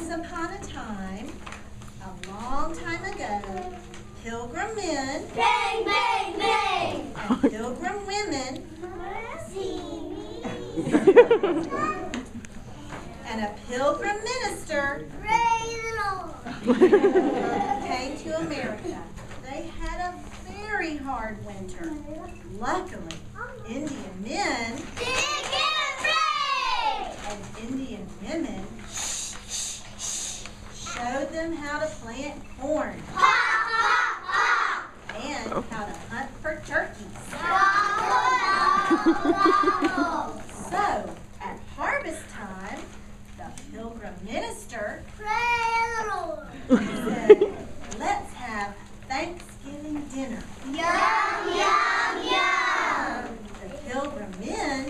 Once upon a time, a long time ago, pilgrim men Bang, bang, bang! and pilgrim women and a pilgrim minister came to America. They had a very hard winter. Luckily, Indian men and Indian women showed them how to plant corn and how to hunt for turkeys. So, at harvest time, the pilgrim minister said, "Let's have Thanksgiving dinner." Yum, yum, yum! The pilgrim men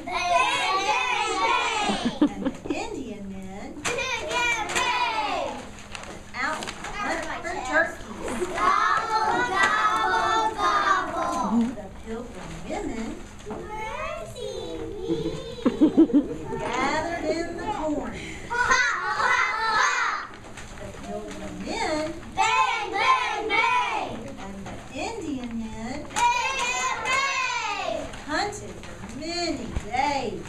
and the Indian men out to hunt for turkeys. The pilgrim women gathered in the corn. The pilgrim men and the Indian men hunted for many days.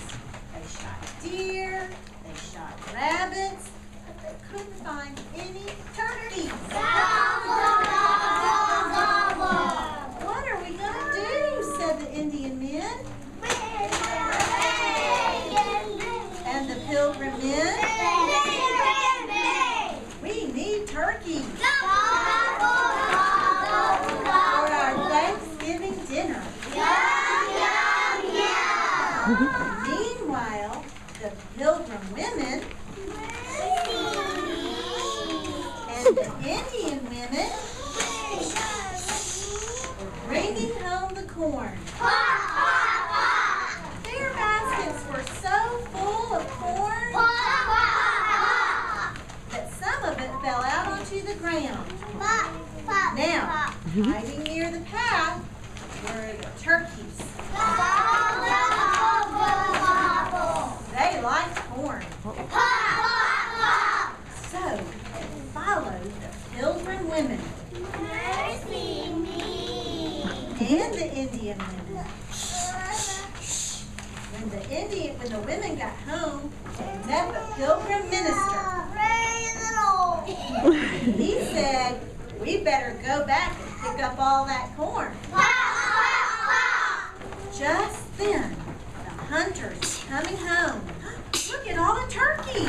They shot deer, they shot rabbits, but they couldn't find any turkeys. What are we going to do? Said the Indian men. And the pilgrim men. We need turkeys for our Thanksgiving dinner. Meanwhile, the pilgrim women and the Indian women were bringing home the corn. Their baskets were so full of corn that some of it fell out onto the ground. Now, hiding near the path were the turkeys. They liked corn. So, they followed the pilgrim women and the Indian women. When the women got home, they met the pilgrim minister. He said, "We better go back and pick up all that corn." Just then, the hunters were coming home. Look at all the turkeys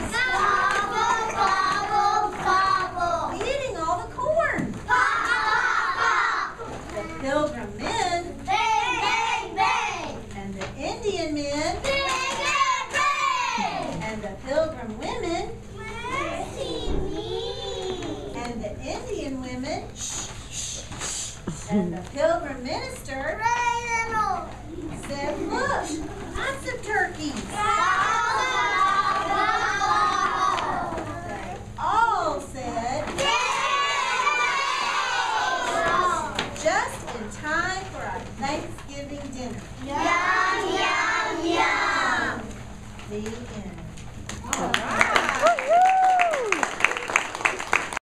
eating all the corn. The pilgrim men and the Indian men and the pilgrim women and the Indian women and the pilgrim minister